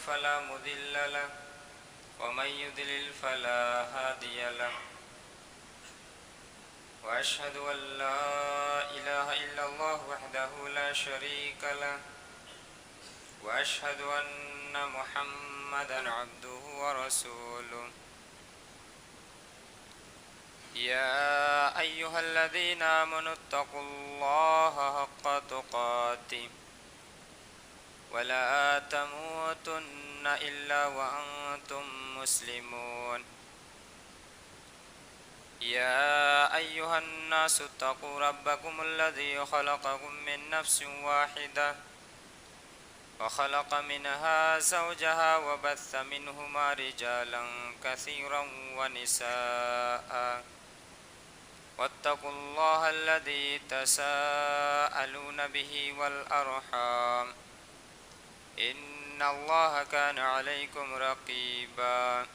فلا مضل له ومن يضلل فلا هادي له وأشهد أن لا إله إلا الله وحده لا شريك له وأشهد أن محمدا عبده ورسوله يا أيها الذين آمنوا اتقوا الله حق تقاته ولا تموتن إلا وأنتم مسلمون يا أيها الناس اتقوا ربكم الذي خلقكم من نفس واحدة وخلق منها زوجها وبث منهما رجالا كثيرا ونساء واتقوا الله الذي تساءلون به والأرحام إن الله كان عليكم رقيبا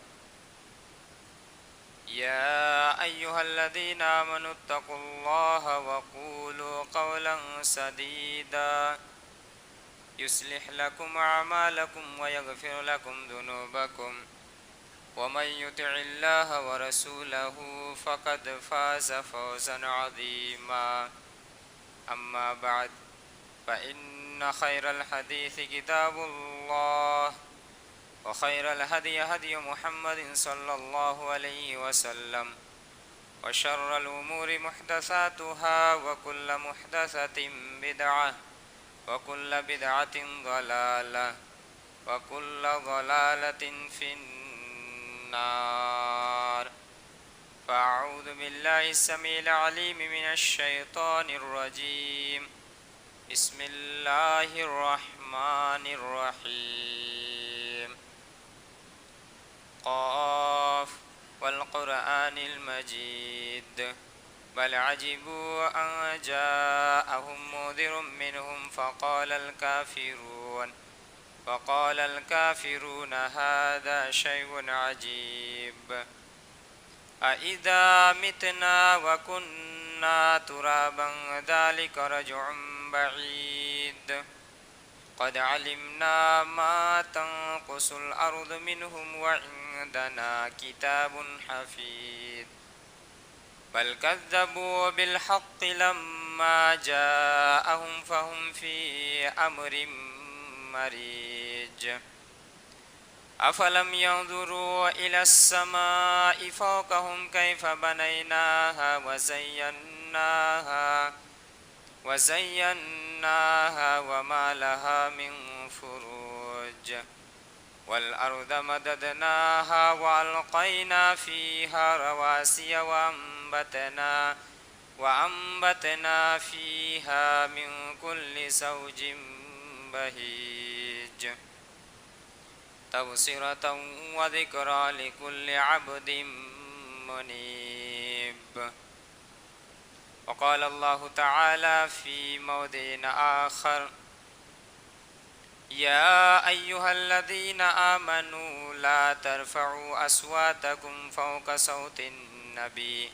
يا أيها الذين آمنوا اتقوا الله وقولوا قولا سديدا يصلح لكم أعمالكم ويغفر لكم ذنوبكم ومن يطع الله ورسوله فقد فاز فوزا عظيما أما بعد فإن خير الحديث كتاب الله وخير الهدي هدي محمد صلى الله عليه وسلم وشر الأمور محدثاتها وكل محدثة بدعة وكل بدعة ضلالة وكل ضلالة في النار فأعوذ بالله السميع العليم من الشيطان الرجيم بسم الله الرحمن الرحيم قاف والقرآن المجيد بل عجبوا أن جاءهم منذر منهم فقال الكافرون هذا شيء عجيب أإذا متنا وكنا ترابا ذلك رجع بعيد قد علمنا ما تنقص الأرض منهم وعندنا كتاب حفيظ بل كذبوا بالحق لما جاءهم فهم في أمر مريج أفلم ينظروا إلى السماء فوقهم كيف بنيناها وزيناها وما لها من فروج والأرض مددناها وألقينا فيها رواسي وأنبتنا فيها من كل زوج بهيج تبصرة وذكرى لكل عبد منيب وقال الله تعالى في موضع آخر يا أيها الذين آمنوا لا ترفعوا أصواتكم فوق صوت النبي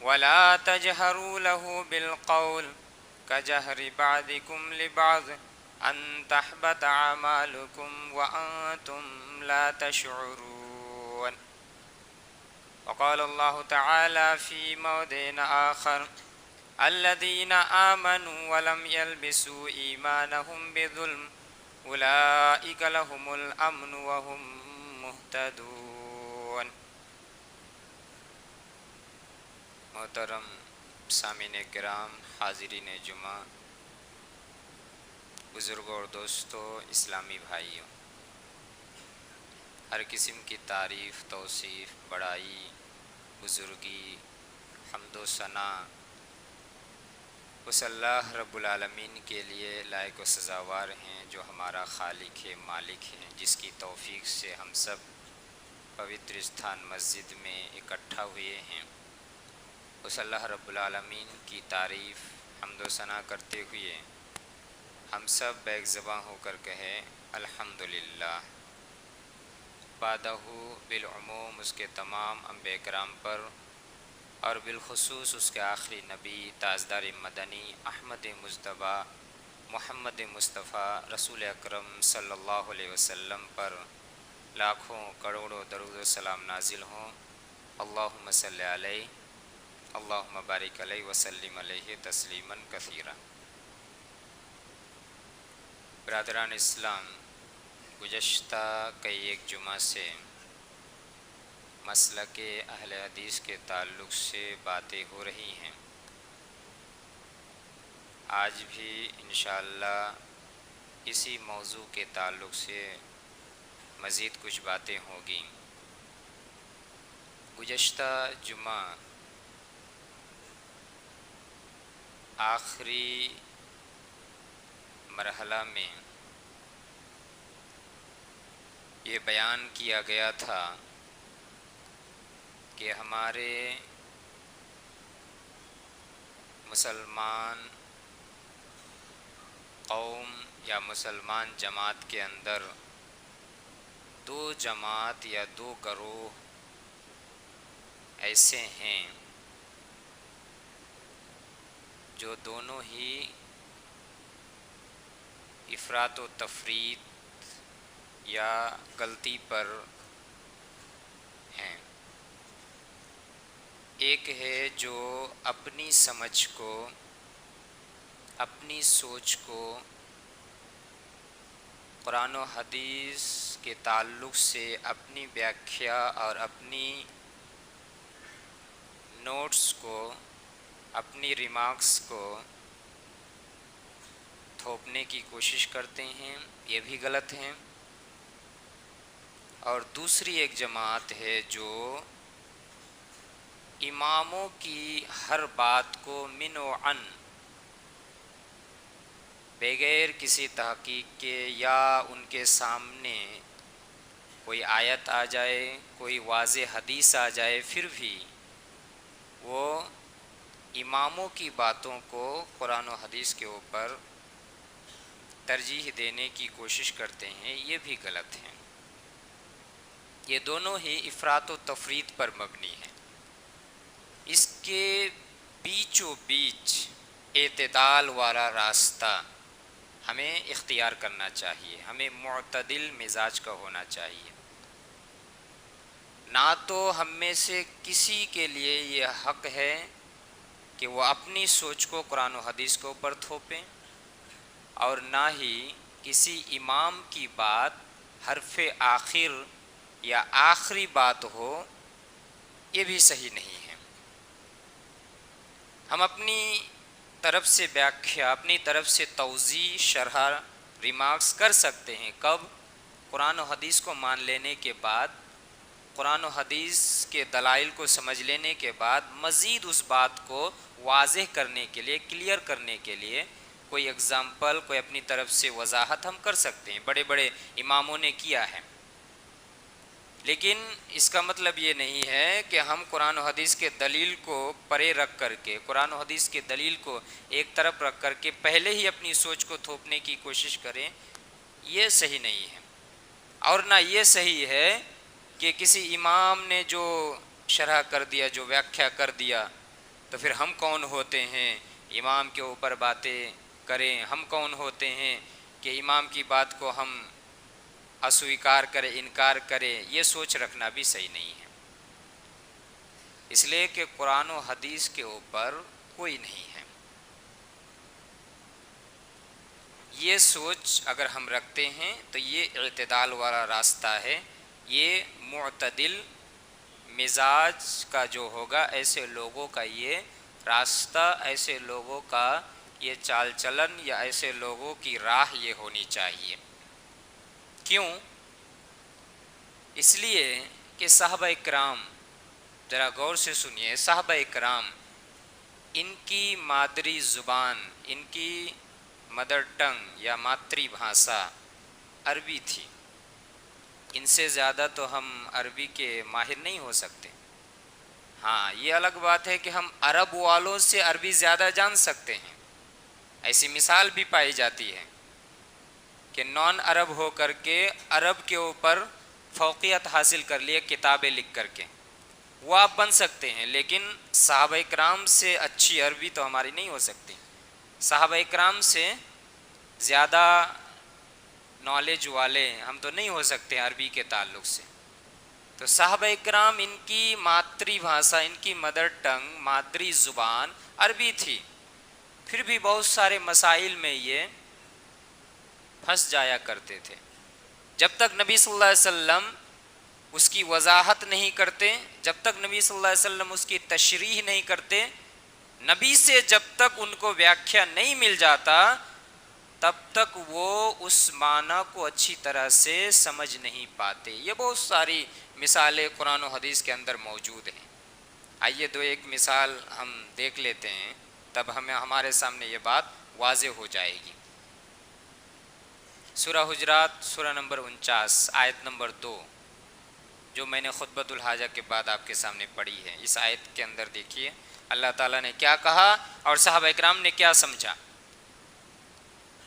ولا تجهروا له بالقول كجهر بعضكم لبعض أن تحبط أعمالكم وأنتم لا تشعرون وقال الله تعالى في موضع آخر الذين آمنوا ولم يلبسوا إيمانهم بظلم أولئك لهم الأمن وهم مهتدون. محترم سامعین کرام، حاضرین جمعہ، بزرگوں اور دوستوں، اسلامی بھائیوں، ہر قسم کی تعریف، توصیف، بڑائی، بزرگی، حمد و ثنا اس اللہ رب العالمین کے لیے لائق و سزاوار ہیں جو ہمارا خالق ہے، مالک ہے، جس کی توفیق سے ہم سب پوتر استھان مسجد میں اکٹھا ہوئے ہیں۔ اس اللہ رب العالمین کی تعریف، حمد و ثنا کرتے ہوئے ہم سب بیک زباں ہو کر کہیں الحمدللہ۔ بعدہ بالعموم اس کے تمام انبیاء کرام پر اور بالخصوص اس کے آخری نبی تاجدار مدنی احمد مجتبیٰ محمد مصطفیٰ رسول اکرم صلی اللہ علیہ وسلم پر لاکھوں کروڑوں درود و سلام نازل ہوں۔ اللہم صلی علیہ، اللہم بارک علیہ وسلم علیہ تسلیما کثیرا۔ برادران اسلام، گزشتہ کئی ایک جمعہ سے مسلک اہل حدیث کے تعلق سے باتیں ہو رہی ہیں۔ آج بھی انشاءاللہ اسی موضوع کے تعلق سے مزید کچھ باتیں ہوں گی۔ گزشتہ جمعہ آخری مرحلہ میں یہ بیان کیا گیا تھا کہ ہمارے مسلمان قوم یا مسلمان جماعت کے اندر دو جماعت یا دو گروہ ایسے ہیں جو دونوں ہی افراط و تفریط یا غلطی پر ہیں۔ ایک ہے جو اپنی سمجھ کو، اپنی سوچ کو قرآن و حدیث کے تعلق سے اپنی ویاخیا اور اپنی نوٹس کو، اپنی ریمارکس کو تھوپنے کی کوشش کرتے ہیں، یہ بھی غلط ہیں۔ اور دوسری ایک جماعت ہے جو اماموں کی ہر بات کو من و عن بغیر کسی تحقیق کے یا ان کے سامنے کوئی آیت آ جائے، کوئی واضح حدیث آ جائے، پھر بھی وہ اماموں کی باتوں کو قرآن و حدیث کے اوپر ترجیح دینے کی کوشش کرتے ہیں، یہ بھی غلط ہیں۔ یہ دونوں ہی افراط و تفریط پر مبنی ہیں۔ اس کے بیچوں بیچ اعتدال والا راستہ ہمیں اختیار کرنا چاہیے، ہمیں معتدل مزاج کا ہونا چاہیے۔ نہ تو ہم میں سے کسی کے لیے یہ حق ہے کہ وہ اپنی سوچ کو قرآن و حدیث کے اوپر تھوپیں، اور نہ ہی کسی امام کی بات حرف آخر یا آخری بات ہو، یہ بھی صحیح نہیں ہے۔ ہم اپنی طرف سے ویاخیا، اپنی طرف سے توضیح، شرح، ریمارکس کر سکتے ہیں۔ کب؟ قرآن و حدیث کو مان لینے کے بعد، قرآن و حدیث کے دلائل کو سمجھ لینے کے بعد مزید اس بات کو واضح کرنے کے لیے، کلیئر کرنے کے لیے کوئی اگزامپل، کوئی اپنی طرف سے وضاحت ہم کر سکتے ہیں۔ بڑے بڑے اماموں نے کیا ہے، لیکن اس کا مطلب یہ نہیں ہے کہ ہم قرآن و حدیث کے دلیل کو پرے رکھ کر کے، قرآن و حدیث کے دلیل کو ایک طرف رکھ کر کے پہلے ہی اپنی سوچ کو تھوپنے کی کوشش کریں، یہ صحیح نہیں ہے۔ اور نہ یہ صحیح ہے کہ کسی امام نے جو شرح کر دیا، جو ویاخیا کر دیا، تو پھر ہم کون ہوتے ہیں امام کے اوپر باتیں کریں؟ ہم کون ہوتے ہیں کہ امام کی بات کو ہم اسویکار کرے، انکار کرے؟ یہ سوچ رکھنا بھی صحیح نہیں ہے، اس لیے کہ قرآن و حدیث کے اوپر کوئی نہیں ہے۔ یہ سوچ اگر ہم رکھتے ہیں تو یہ اعتدال والا راستہ ہے، یہ معتدل مزاج کا جو ہوگا، ایسے لوگوں کا یہ راستہ، ایسے لوگوں کا یہ چال چلن یا ایسے لوگوں کی راہ یہ ہونی چاہیے۔ کیوں؟ اس لیے کہ صحابہ کرام، ذرا غور سے سنیے، صحابہ کرام ان کی مادری زبان، ان کی مدر ٹنگ یا ماتری بھاشا عربی تھی۔ ان سے زیادہ تو ہم عربی کے ماہر نہیں ہو سکتے۔ ہاں، یہ الگ بات ہے کہ ہم عرب والوں سے عربی زیادہ جان سکتے ہیں۔ ایسی مثال بھی پائی جاتی ہے کہ نان عرب ہو کر کے عرب کے اوپر فوقیت حاصل کر لیے کتابیں لکھ کر کے، وہ آپ بن سکتے ہیں، لیکن صحابہ کرام سے اچھی عربی تو ہماری نہیں ہو سکتی۔ صحابہ کرام سے زیادہ نالج والے ہم تو نہیں ہو سکتے عربی کے تعلق سے، تو صحابہ اکرام ان کی مادری بھاشا، ان کی مدر ٹنگ، مادری زبان عربی تھی، پھر بھی بہت سارے مسائل میں یہ پھنس جایا کرتے تھے۔ جب تک نبی صلی اللہ علیہ وسلم اس کی وضاحت نہیں کرتے، جب تک نبی صلی اللہ علیہ وسلم اس کی تشریح نہیں کرتے، نبی سے جب تک ان کو ویاخیا نہیں مل جاتا، تب تک وہ اس معنی کو اچھی طرح سے سمجھ نہیں پاتے۔ یہ بہت ساری مثالیں قرآن و حدیث کے اندر موجود ہیں۔ آئیے دو ایک مثال ہم دیکھ لیتے ہیں، تب ہمارے سامنے یہ بات واضح ہو جائے گی۔ سورہ حجرات سورہ نمبر 49 آیت نمبر 2، جو میں نے خطبۃ الحاجہ کے بعد آپ کے سامنے پڑھی ہے، اس آیت کے اندر دیکھیے اللہ تعالیٰ نے کیا کہا اور صحابہ اکرام نے کیا سمجھا۔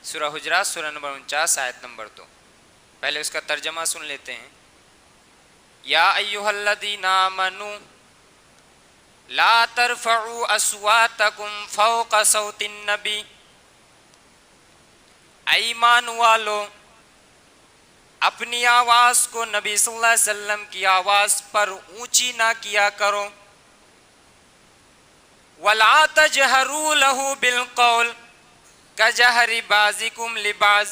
سورہ حجرات سورہ نمبر 49 آیت نمبر 2، پہلے اس کا ترجمہ سن لیتے ہیں۔ یا ایھا الذین آمنوا لا ترفعوا اصواتکم فوق صوت النبی، ایمان والو اپنی آواز کو نبی صلی اللہ علیہ وسلم کی آواز پر اونچی نہ کیا کرو۔ وَلَا تَجْهَرُوا لَهُ بِالْقَوْلِ كَجَهْرِ بَعْضِكُمْ لِبَعْضٍ،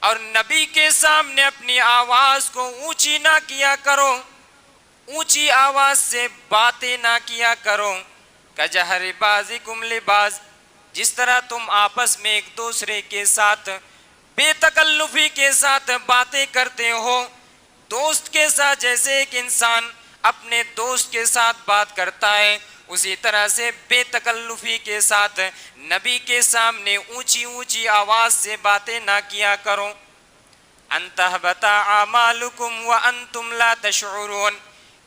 اور نبی کے سامنے اپنی آواز کو اونچی نہ کیا کرو، اونچی آواز سے باتیں نہ کیا کرو۔ كَجَهْرِ بَعْضِكُمْ لِبَعْضٍ، جس طرح تم آپس میں ایک دوسرے کے ساتھ بے تکلفی کے ساتھ باتیں کرتے ہو، دوست کے ساتھ جیسے ایک انسان اپنے دوست کے ساتھ بات کرتا ہے، اسی طرح سے بے تکلفی کے ساتھ نبی کے سامنے اونچی اونچی آواز سے باتیں نہ کیا کرو۔ ان تحبط اعمالکم وانتم لا تشعرون،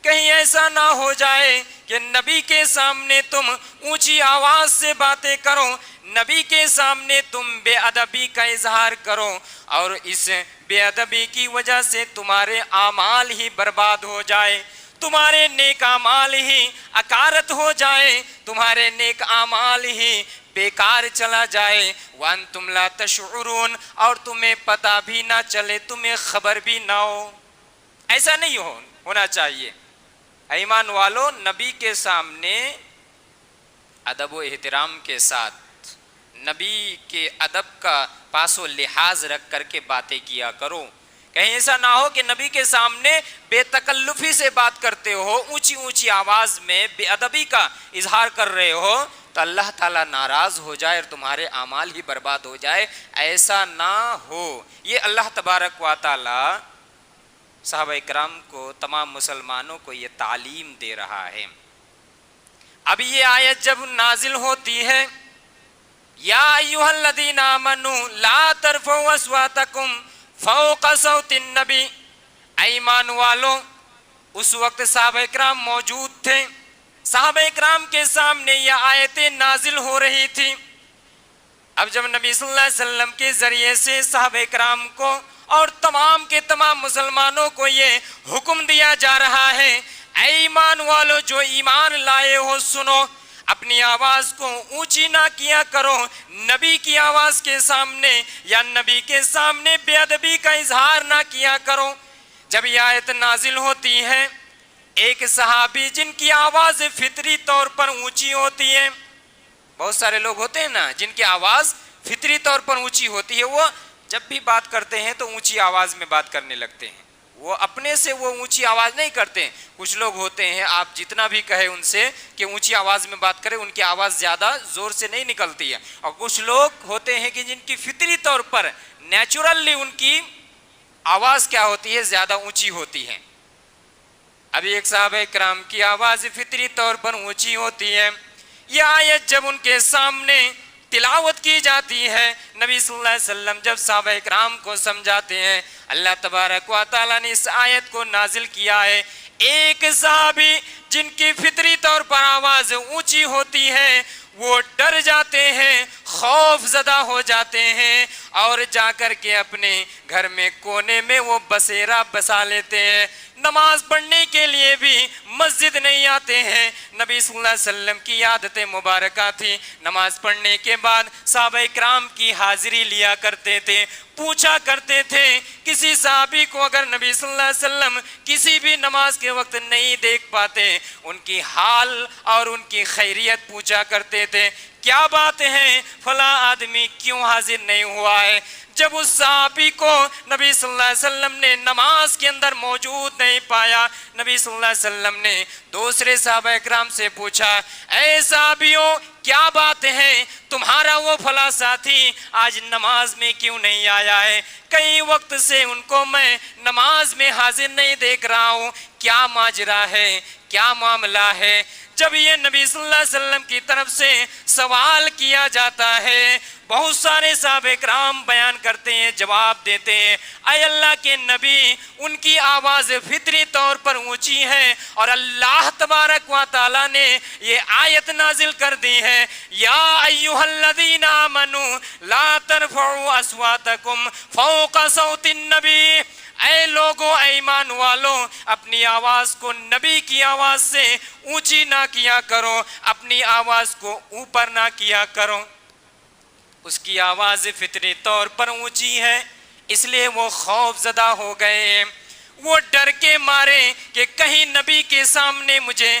کہیں ایسا نہ ہو جائے کہ نبی کے سامنے تم اونچی آواز سے باتیں کرو، نبی کے سامنے تم بے ادبی کا اظہار کرو، اور اس بے ادبی کی وجہ سے تمہارے اعمال ہی برباد ہو جائے، تمہارے نیک اعمال ہی اکارت ہو جائے، تمہارے نیک اعمال ہی بیکار چلا جائے۔ وانتم لا تشعرون، اور تمہیں پتہ بھی نہ چلے، تمہیں خبر بھی نہ ہو۔ ایسا نہیں ہونا چاہیے۔ ایمان والو نبی کے سامنے ادب و احترام کے ساتھ، نبی کے ادب کا پاس و لحاظ رکھ کر کے باتیں کیا کرو۔ کہیں ایسا نہ ہو کہ نبی کے سامنے بے تکلفی سے بات کرتے ہو، اونچی اونچی آواز میں بے ادبی کا اظہار کر رہے ہو تو اللہ تعالیٰ ناراض ہو جائے اور تمہارے اعمال ہی برباد ہو جائے، ایسا نہ ہو۔ یہ اللہ تبارک و تعالیٰ صحابہ اکرام کو، تمام مسلمانوں کو یہ تعلیم دے رہا ہے۔ اب یہ آیت جب نازل ہوتی ہے، یا ایھا الذین آمنوا لا ترفعوا اصواتکم فوق صوت النبی، ایمان والو، اس وقت صحابہ اکرام موجود تھے، صحابہ اکرام کے سامنے یہ آیتیں نازل ہو رہی تھی۔ اب جب نبی صلی اللہ علیہ وسلم کے ذریعے سے صحابہ اکرام کو اور تمام کے تمام مسلمانوں کو یہ حکم دیا جا رہا ہے، اے ایمان والو جو ایمان لائے ہو سنو، اپنی آواز کو اونچی نہ کیا کرو، نبی کی آواز کے سامنے یا نبی کے سامنے بے ادبی کا اظہار نہ کیا کرو۔ جب یہ آیت نازل ہوتی ہے، ایک صحابی جن کی آواز فطری طور پر اونچی ہوتی ہے، بہت سارے لوگ ہوتے ہیں نا جن کی آواز فطری طور پر اونچی ہوتی ہے، وہ جب بھی بات کرتے ہیں تو اونچی آواز میں بات کرنے لگتے ہیں، وہ اپنے سے وہ اونچی آواز نہیں کرتے۔ کچھ لوگ ہوتے ہیں آپ جتنا بھی کہیں ان سے کہ اونچی آواز میں بات کریں، ان کی آواز زیادہ زور سے نہیں نکلتی ہے، اور کچھ لوگ ہوتے ہیں کہ جن کی فطری طور پر نیچرلی ان کی آواز کیا ہوتی ہے، زیادہ اونچی ہوتی ہے۔ ابھی ایک صحابہ کرام کی آواز فطری طور پر اونچی ہوتی ہے، یہ آیت جب ان کے سامنے تلاوت کی جاتی ہے، نبی صلی اللہ علیہ وسلم جب صحابہ اکرام کو سمجھاتے ہیں، اللہ تبارک و تعالیٰ نے اس آیت کو نازل کیا ہے، ایک صحابی جن کی فطری طور پر آواز اونچی ہوتی ہے وہ ڈر جاتے ہیں، خوف زدہ ہو جاتے ہیں اور جا کر کے اپنے گھر میں کونے میں وہ بسیرا بسا لیتے ہیں، نماز پڑھنے کے لیے بھی مسجد نہیں آتے ہیں۔ نبی صلی اللہ علیہ وسلم کی عادت مبارکہ تھی، نماز پڑھنے کے بعد صحابہ کرام کی حاضری لیا کرتے تھے، پوچھا کرتے تھے۔ کسی صحابی کو اگر نبی صلی اللہ علیہ وسلم کسی بھی نماز کے وقت نہیں دیکھ پاتے، ان کی حال اور ان کی خیریت پوچھا کرتے تھے، کیا بات ہے فلاں آدمی کیوں حاضر نہیں ہوا ہے؟ جب اس صحابی کو نبی صلی اللہ علیہ وسلم نے نماز کے اندر موجود نہیں پایا، نبی صلی اللہ علیہ وسلم نے دوسرے صحابہ اکرام سے پوچھا، اے صحابیوں کیا بات ہے، تمہارا وہ فلاں ساتھی آج نماز میں کیوں نہیں آیا ہے؟ کئی وقت سے ان کو میں نماز میں حاضر نہیں دیکھ رہا ہوں، کیا ماجرا ہے، کیا معاملہ ہے؟ جب یہ نبی صلی اللہ علیہ وسلم کی طرف سے سوال کیا جاتا ہے، بہت سارے صحابہ کرام بیان کرتے ہیں، جواب دیتے ہیں، اے اللہ کے نبی، ان کی آواز فطری طور پر اونچی ہے اور اللہ تبارک و تعالیٰ نے یہ آیت نازل کر دی ہے، یا ایھا الذین آمنوا لا ترفعوا اصواتکم فوق صوت النبی، اے لوگو، اے ایمان والو، اپنی آواز کو نبی کی آواز سے اونچی نہ کیا کرو، اپنی آواز کو اوپر نہ کیا کرو۔ اس کی آواز فطری طور پر اونچی ہے، اس لیے وہ خوف زدہ ہو گئے، وہ ڈر کے مارے کہ کہیں نبی کے سامنے مجھے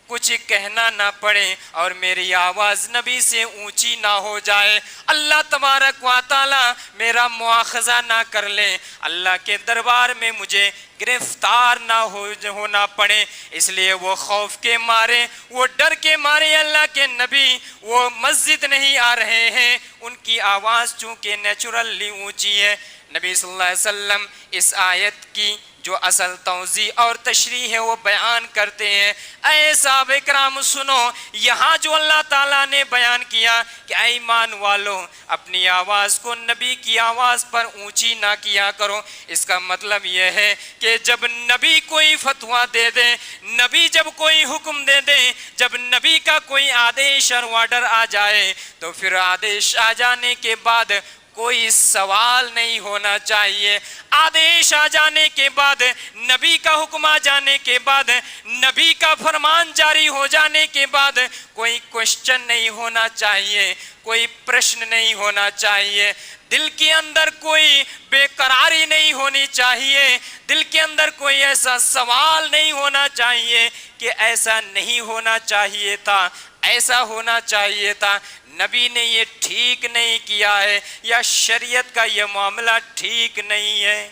کچھ کہنا نہ پڑے اور میری آواز نبی سے اونچی نہ ہو جائے، اللہ تبارک و تعالی میرا مواخذہ نہ کر لے، اللہ کے دربار میں مجھے گرفتار نہ ہونا پڑے۔ اس لیے وہ خوف کے مارے، وہ ڈر کے مارے اللہ کے نبی وہ مسجد نہیں آ رہے ہیں، ان کی آواز چونکہ نیچرلی اونچی ہے۔ نبی صلی اللہ علیہ وسلم اس آیت کی جو اصل توضیح اور تشریح ہے وہ بیان کرتے ہیں، اے صحابہ کرام سنو، یہاں جو اللہ تعالیٰ نے بیان کیا کہ اے ایمان والو اپنی آواز کو نبی کی آواز پر اونچی نہ کیا کرو، اس کا مطلب یہ ہے کہ جب نبی کوئی فتویٰ دے دے، نبی جب کوئی حکم دے دے، جب نبی کا کوئی آدیش اور آرڈر آ جائے تو پھر آدیش آ جانے کے بعد کوئی سوال نہیں ہونا چاہیے، آدیش آ جانے کے بعد، نبی کا حکم آ جانے کے بعد، نبی کا فرمان جاری ہو جانے کے بعد کوئی کوشچن نہیں ہونا چاہیے، کوئی پرشن نہیں ہونا چاہیے، دل کے اندر کوئی بے قراری نہیں ہونی چاہیے، دل کے اندر کوئی ایسا سوال نہیں ہونا چاہیے کہ ایسا نہیں ہونا چاہیے تھا، ایسا ہونا چاہیے تھا، نبی نے یہ ٹھیک نہیں کیا ہے یا شریعت کا یہ معاملہ ٹھیک نہیں ہے۔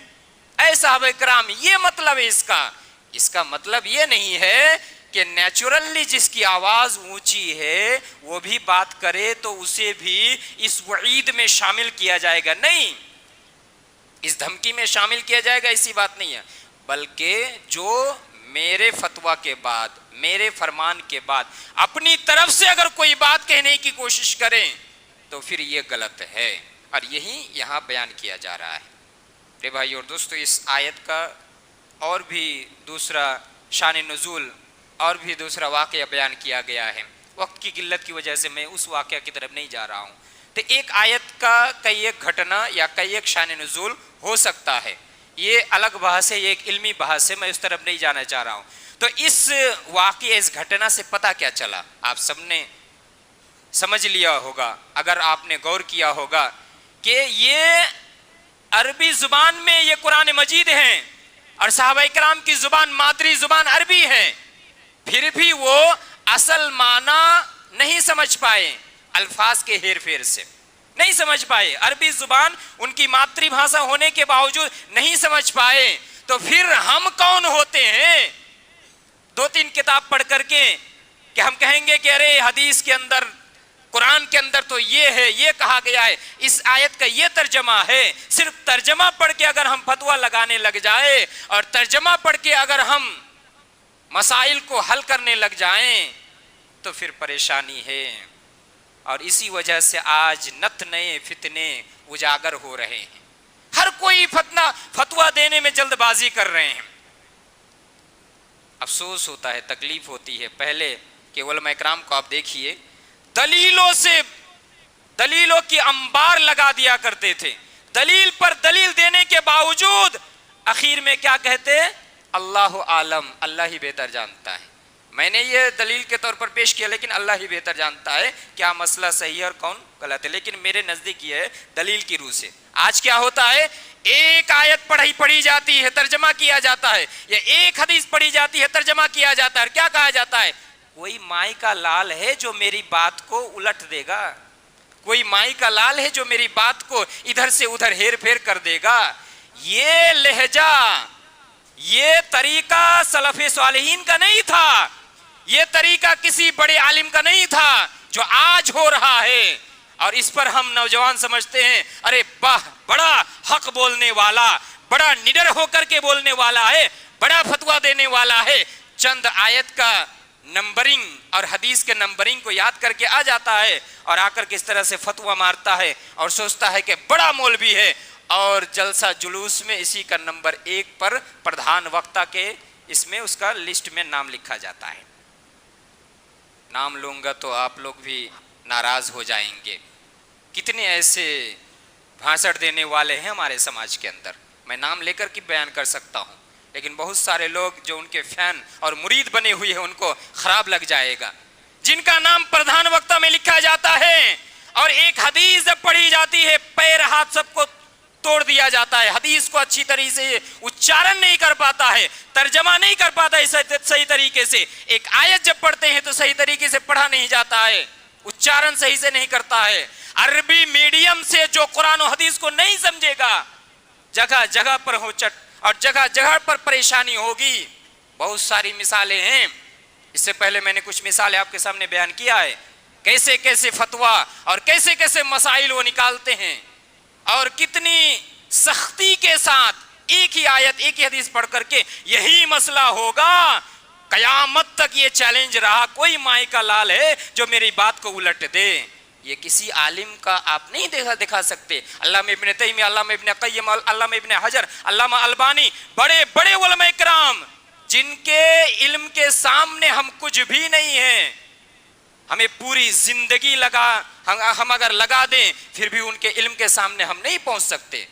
اے صحابہ کرام یہ مطلب ہے اس کا مطلب یہ نہیں ہے کہ نیچرلی جس کی آواز اونچی ہے وہ بھی بات کرے تو اسے بھی اس وعید میں شامل کیا جائے گا، نہیں، اس دھمکی میں شامل کیا جائے گا، ایسی بات نہیں ہے، بلکہ جو میرے فتویٰ کے بعد، میرے فرمان کے بعد اپنی طرف سے اگر کوئی بات کہنے کی کوشش کرے تو پھر یہ غلط ہے، اور یہی یہاں بیان کیا جا رہا ہے۔ میرے بھائی اور دوستو، اس آیت کا اور بھی دوسرا شان نزول اور بھی دوسرا واقعہ بیان کیا گیا ہے، وقت کی قلت کی وجہ سے میں اس واقعہ کی طرف نہیں جا رہا ہوں، تو ایک آیت کا کئی ایک گھٹنا یا کئی ایک شان نزول ہو سکتا ہے، یہ الگ بحث ہے، یہ ایک علمی بحث ہے، میں اس طرف نہیں جانا چاہ رہا ہوں۔ تو اس واقعہ، اس گھٹنا سے پتہ کیا چلا، آپ سب نے سمجھ لیا ہوگا اگر آپ نے غور کیا ہوگا کہ یہ عربی زبان میں یہ قرآن مجید ہیں اور صحابہ کرام کی زبان مادری زبان عربی ہے، پھر بھی وہ اصل معنی نہیں سمجھ پائے، الفاظ کے ہیر پھیر سے نہیں سمجھ پائے، عربی زبان ان کی مادری بھاشا ہونے کے باوجود نہیں سمجھ پائے، تو پھر ہم کون ہوتے ہیں دو تین کتاب پڑھ کر کے کہ ہم کہیں گے کہ ارے حدیث کے اندر، قرآن کے اندر تو یہ ہے، یہ کہا گیا ہے، اس آیت کا یہ ترجمہ ہے، صرف ترجمہ پڑھ کے اگر ہم فتویٰ لگانے لگ جائیں اور ترجمہ پڑھ کے اگر ہم مسائل کو حل کرنے لگ جائیں تو پھر پریشانی ہے، اور اسی وجہ سے آج نت نئے فتنے اجاگر ہو رہے ہیں، ہر کوئی فتویٰ دینے میں جلد بازی کر رہے ہیں۔ افسوس ہوتا ہے، تکلیف ہوتی ہے۔ پہلے کہ علماء کرام کو آپ دیکھیے دلیلوں سے دلیلوں کی انبار لگا دیا کرتے تھے، دلیل پر دلیل دینے کے باوجود اخیر میں کیا کہتے؟ اللہ عالم، اللہ ہی بہتر جانتا ہے۔ میں نے یہ دلیل کے طور پر پیش کیا، لیکن اللہ ہی بہتر جانتا ہے کیا مسئلہ صحیح ہے اور کون غلط ہے، لیکن میرے نزدیک یہ ہے دلیل کی روح سے۔ آج کیا ہوتا ہے، ایک آیت پڑھی جاتی ہے، ترجمہ کیا جاتا ہے، یا ایک حدیث پڑھی جاتی ہے، ترجمہ کیا جاتا ہے، کیا کہا جاتا ہے؟ کوئی مائی کا لال ہے جو میری بات کو الٹ دے گا، کوئی مائی کا لال ہے جو میری بات کو ادھر سے ادھر ہیر پھیر کر دے گا۔ یہ لہجہ، یہ طریقہ سلف صالحین کا نہیں تھا، یہ طریقہ کسی بڑے عالم کا نہیں تھا جو آج ہو رہا ہے۔ اور اس پر ہم نوجوان سمجھتے ہیں ارے بڑا حق بولنے والا، بڑا نڈر ہو کر کے بولنے والا ہے، بڑا فتویٰ دینے والا ہے، چند آیت کا نمبرنگ اور حدیث کے نمبرنگ کو یاد کر کے آ جاتا ہے اور آ کر کے اس طرح سے فتویٰ مارتا ہے اور سوچتا ہے کہ بڑا مولوی ہے، اور جلسہ جلوس میں اسی کا نمبر 1 پر پردھان وقتہ کے اس میں اس کا لسٹ میں نام لکھا جاتا ہے۔ نام لوں گا تو آپ لوگ بھی ناراض ہو جائیں گے۔ کتنے ایسے بھانسڑ دینے والے ہیں ہمارے سماج کے اندر، میں نام لے کر کے بیان کر سکتا ہوں، لیکن بہت سارے لوگ جو ان کے فین اور مرید بنے ہوئے ہیں ان کو خراب لگ جائے گا، جن کا نام پردھان وقتہ میں لکھا جاتا ہے اور ایک حدیث جب پڑھی جاتی ہے پیر ہاتھ سب کو توڑ دیا جاتا ہے، حدیث کو اچھی طریقے سے اچارن نہیں کر پاتا ہے، ترجمہ نہیں کر پاتا ہے صحیح طریقے سے، ایک آیت جب پڑھتے ہیں تو صحیح طریقے سے پڑھا نہیں جاتا ہے، اچارن صحیح سے نہیں کرتا ہے، عربی میڈیم سے جو قرآن و حدیث کو نہیں سمجھے گا، جگہ جگہ پر ہو چٹ اور جگہ جگہ پر پریشانی ہوگی۔ بہت ساری مثالیں ہیں، اس سے پہلے میں نے کچھ مثالیں آپ کے سامنے بیان کیا ہے، کیسے کیسے فتویٰ اور کیسے کیسے مسائل وہ نکالتے ہیں، اور کتنی سختی کے ساتھ ایک ہی آیت ایک ہی حدیث پڑھ کر کے یہی مسئلہ ہوگا، قیامت تک یہ چیلنج رہا، کوئی مائی کا لال ہے جو میری بات کو الٹ دے۔ یہ کسی عالم کا آپ نہیں دکھا سکتے۔ علامہ ابن تیمیہ، علامہ ابن قیم، علامہ ابن حجر، علامہ البانی، بڑے بڑے علماء کرام جن کے علم کے سامنے ہم کچھ بھی نہیں ہیں، ہمیں پوری زندگی ہم اگر لگا دیں پھر بھی ان کے علم کے سامنے ہم نہیں پہنچ سکتے،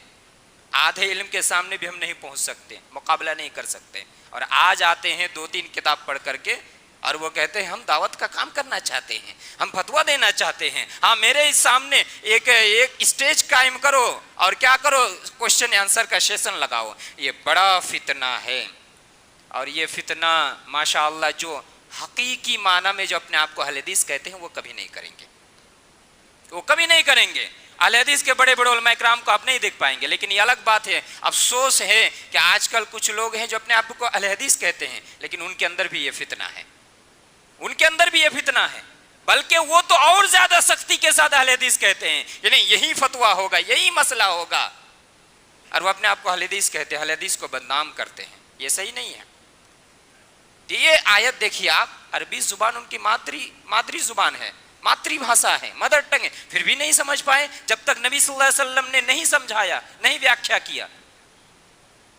آدھے علم کے سامنے بھی ہم نہیں پہنچ سکتے، مقابلہ نہیں کر سکتے، اور آج آتے ہیں 2-3 کتاب پڑھ کر کے اور وہ کہتے ہیں ہم دعوت کا کام کرنا چاہتے ہیں، ہم فتویٰ دینا چاہتے ہیں، ہاں میرے سامنے ایک اسٹیج قائم کرو اور کیا کرو، کوشچن آنسر کا سیشن لگاؤ۔ یہ بڑا فتنہ ہے، اور یہ فتنہ ماشاءاللہ جو حقیقی معنی میں جو اپنے آپ کو اہل حدیث کہتے ہیں وہ کبھی نہیں کریں گے، وہ کبھی نہیں کریں گے۔ اہل حدیث کے بڑے بڑے علماء کرام کو آپ نہیں دیکھ پائیں گے، لیکن یہ الگ بات ہے، افسوس ہے کہ آج کل کچھ لوگ ہیں جو اپنے آپ کو اہل حدیث کہتے ہیں لیکن ان کے اندر بھی یہ فتنہ ہے، ان کے اندر بھی یہ فتنہ ہے، بلکہ وہ تو اور زیادہ سختی کے ساتھ اہل حدیث کہتے ہیں، یعنی یہی فتویٰ ہوگا، یہی مسئلہ ہوگا، اور وہ اپنے آپ کو اہل حدیث کہتے ہیں، اہل حدیث کو بدنام کرتے ہیں۔ یہ صحیح نہیں ہے۔ یہ آیت دیکھیے آپ، عربی زبان ان کی مادری زبان ہے، ماتری بھاشا ہے، مدر ٹنگ ہے، پھر بھی نہیں سمجھ پائے، جب تک نبی صلی اللہ علیہ وسلم نے نہیں سمجھایا، نہیں ویاخیا کیا۔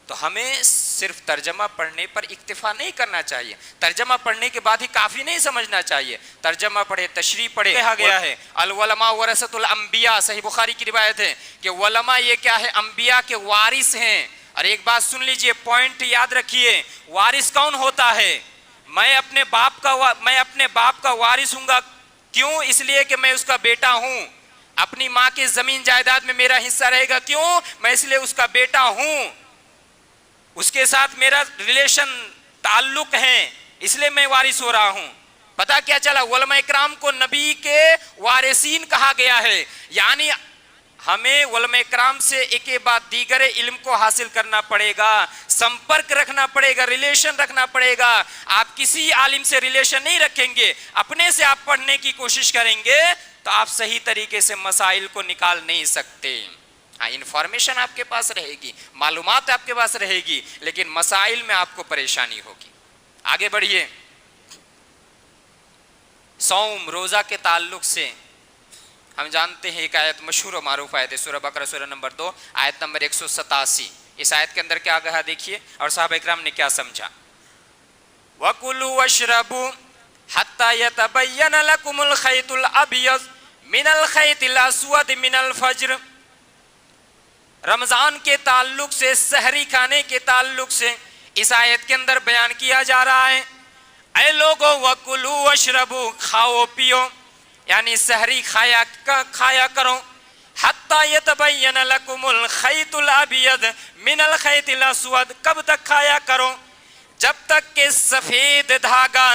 تو ہمیں صرف ترجمہ پڑھنے پر اکتفا نہیں کرنا چاہیے، ترجمہ پڑھنے کے بعد ہی کافی نہیں سمجھنا چاہیے، ترجمہ پڑھے، تشریح پڑھے۔ کہا گیا ہے العلماء ورثۃ الانبیاء، صحیح بخاری کی روایت ہے کہ علماء یہ کیا ہے، انبیاء کے وارث ہیں۔ اور ایک بات سن لیجئے، پوائنٹ یاد رکھیے، وارث کون ہوتا ہے؟ میں اپنے باپ کا وارث ہوں گا، کیوں؟ اس لیے کہ میں اس کا بیٹا ہوں۔ اپنی ماں کی زمین جائیداد میں میرا حصہ رہے گا، کیوں؟ میں اس لیے اس کا بیٹا ہوں، اس کے ساتھ میرا ریلیشن تعلق ہے، اس لیے میں وارث ہو رہا ہوں۔ پتا کیا چلا؟ علماء اکرام کو نبی کے وارثین کہا گیا ہے، یعنی ہمیں علماء اکرام سے ایک بعد دیگر علم کو حاصل کرنا پڑے گا، سمپرک رکھنا پڑے گا، ریلیشن رکھنا پڑے گا۔ آپ کسی عالم سے ریلیشن نہیں رکھیں گے، اپنے سے آپ پڑھنے کی کوشش کریں گے تو آپ صحیح طریقے سے مسائل کو نکال نہیں سکتے۔ ہاں، انفارمیشن آپ کے پاس رہے گی، معلومات آپ کے پاس رہے گی، لیکن مسائل میں آپ کو پریشانی ہوگی۔ آگے بڑھیے، صوم روزہ کے تعلق سے ہم جانتے ہیں ایک آیت مشہور و معروف آیت ہے، سورہ بقرہ سورہ نمبر 2 آیت نمبر 187۔ اس آیت کے اندر کیا کہا دیکھیے، اور صحابہ اکرام نے کیا سمجھا۔ وَكُلُوا وَاشْرَبُوا حَتَّى يَتَبَيَّنَ لَكُمُ الْخَيْطُ الْأَبْيَضُ مِنَ الْخَيْطِ الْأَسْوَدِ مِنَ الْفَجْرِ۔ رمضان کے تعلق سے، سحری کھانے کے تعلق سے اس آیت کے اندر بیان کیا جا رہا ہے، اے لوگو وَكُلُوا وَاشْرَبُوا، کھاؤ پیو، یعنی سحری کھایا کرو، حَتَّى يَتَبَيَّنَ لَكُمُ الْخَيْطُ الْأَبْيَضُ مِنَ الْخَيْطِ الْأَسْوَدِ، کب تک کھایا کرو؟ جب تک کہ سفید دھاگا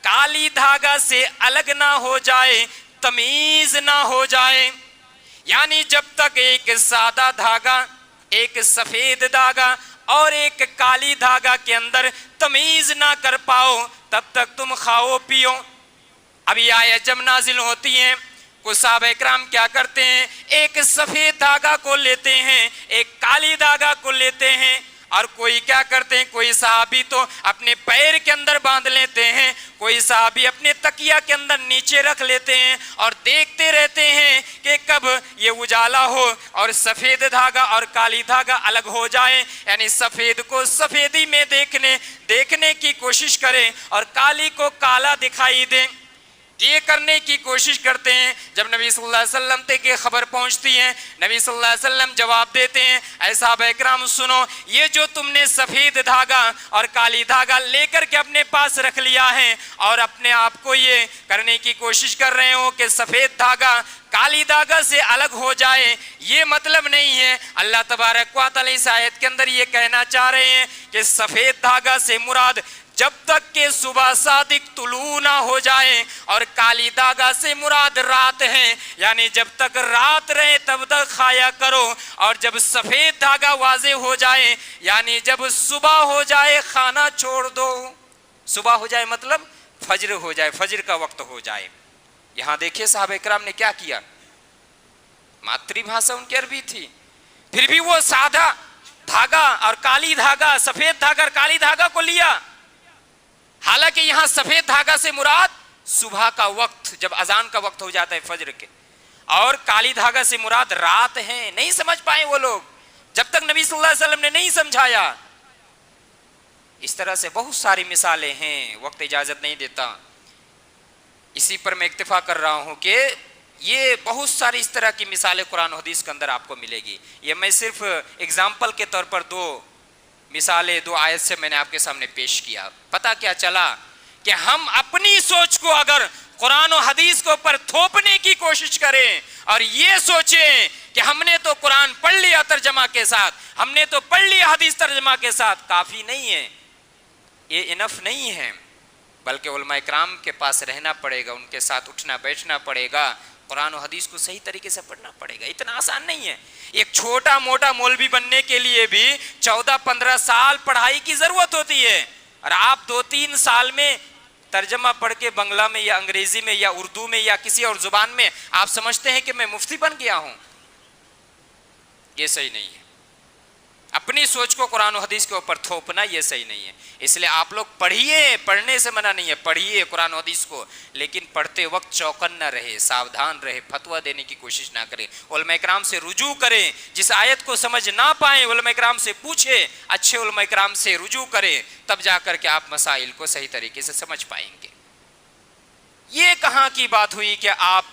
کالی دھاگا سے الگ نہ ہو جائے، تمیز نہ ہو جائے، یعنی جب تک ایک سادہ دھاگا، ایک سفید دھاگا اور ایک کالی دھاگا کے اندر تمیز نہ کر پاؤ تب تک تم کھاؤ پیو۔ اب یہ آیت جب نازل ہوتی ہیں، کچھ صحابہ اکرام کیا کرتے ہیں، ایک سفید دھاگا کو لیتے ہیں، ایک کالی دھاگا کو لیتے ہیں، اور کوئی کیا کرتے ہیں، کوئی صحابی تو اپنے پیر کے اندر باندھ لیتے ہیں، کوئی صحابی اپنے تکیہ کے اندر نیچے رکھ لیتے ہیں اور دیکھتے رہتے ہیں کہ کب یہ اجالا ہو اور سفید دھاگا اور کالی دھاگا الگ ہو جائے، یعنی سفید کو سفیدی میں دیکھنے کی کوشش کریں اور کالی کو کالا دکھائی دیں، یہ کرنے کی کوشش کرتے ہیں۔ جب نبی صلی اللہ علیہ وسلم تک یہ خبر پہنچتی ہے، نبی صلی اللہ علیہ وسلم جواب دیتے ہیں، اے صحابہ اکرام سنو، یہ جو تم نے سفید دھاگا اور کالی دھاگا لے کر کے اپنے پاس رکھ لیا ہے اور اپنے آپ کو یہ کرنے کی کوشش کر رہے ہو کہ سفید دھاگا کالی دھاگا سے الگ ہو جائے، یہ مطلب نہیں ہے۔ اللہ تبارک و تعالیٰ اس آیت کے اندر یہ کہنا چاہ رہے ہیں کہ سفید دھاگا سے مراد جب تک کہ صبح صادق طلوع نہ ہو جائے، اور کالی دھاگا سے مراد رات ہے، یعنی جب تک رات رہے تب تک کھایا کرو، اور جب سفید دھاگا واضح ہو جائے یعنی جب صبح ہو جائے کھانا چھوڑ دو۔ صبح ہو جائے مطلب فجر ہو جائے، فجر کا وقت ہو جائے۔ یہاں دیکھیے صحابہ اکرام نے کیا کیا، ماتری بھاشا ان کی عربی تھی، پھر بھی وہ سادہ دھاگا اور کالی دھاگا، سفید دھاگا اور کالی دھاگا کو لیا، حالانکہ یہاں سفید دھاگا سے مراد صبح کا وقت، جب اذان کا وقت ہو جاتا ہے فجر کے، اور کالی دھاگا سے مراد رات ہے۔ نہیں سمجھ پائے وہ لوگ جب تک نبی صلی اللہ علیہ وسلم نے نہیں سمجھایا۔ اس طرح سے بہت ساری مثالیں ہیں، وقت اجازت نہیں دیتا، اسی پر میں اکتفا کر رہا ہوں کہ یہ بہت ساری اس طرح کی مثالیں قرآن و حدیث کے اندر آپ کو ملے گی۔ یہ میں صرف اگزامپل کے طور پر دو مثالیں، دو آیت سے میں نے آپ کے سامنے پیش کیا۔ پتہ کیا چلا کہ ہم اپنی سوچ کو اگر قرآن و حدیث کے اوپر تھوپنے کی کوشش کریں اور یہ سوچیں کہ ہم نے تو قرآن پڑھ لیا ترجمہ کے ساتھ، ہم نے تو پڑھ لیا حدیث ترجمہ کے ساتھ، کافی نہیں ہے، یہ انف نہیں ہے، بلکہ علماء اکرام کے پاس رہنا پڑے گا، ان کے ساتھ اٹھنا بیٹھنا پڑے گا، قرآن و حدیث کو صحیح طریقے سے پڑھنا پڑے گا۔ اتنا آسان نہیں ہے۔ ایک چھوٹا موٹا مولوی بننے کے لیے بھی 14-15 سال پڑھائی کی ضرورت ہوتی ہے، اور آپ 2-3 سال میں ترجمہ پڑھ کے بنگلہ میں یا انگریزی میں یا اردو میں یا کسی اور زبان میں آپ سمجھتے ہیں کہ میں مفتی بن گیا ہوں، یہ صحیح نہیں ہے۔ اپنی سوچ کو قرآن و حدیث کے اوپر تھوپنا یہ صحیح نہیں ہے۔ اس لیے آپ لوگ پڑھیے، پڑھنے سے منع نہیں ہے، پڑھیے قرآن و حدیث کو، لیکن پڑھتے وقت چوکن نہ رہے، ساودھان رہے، فتویٰ دینے کی کوشش نہ کرے، علماء اکرام سے رجوع کریں، جس آیت کو سمجھ نہ پائیں علماء اکرام سے پوچھیں، اچھے علماء اکرام سے رجوع کریں، تب جا کر کے آپ مسائل کو صحیح طریقے سے سمجھ پائیں گے۔ یہ کہاں کی بات ہوئی کہ آپ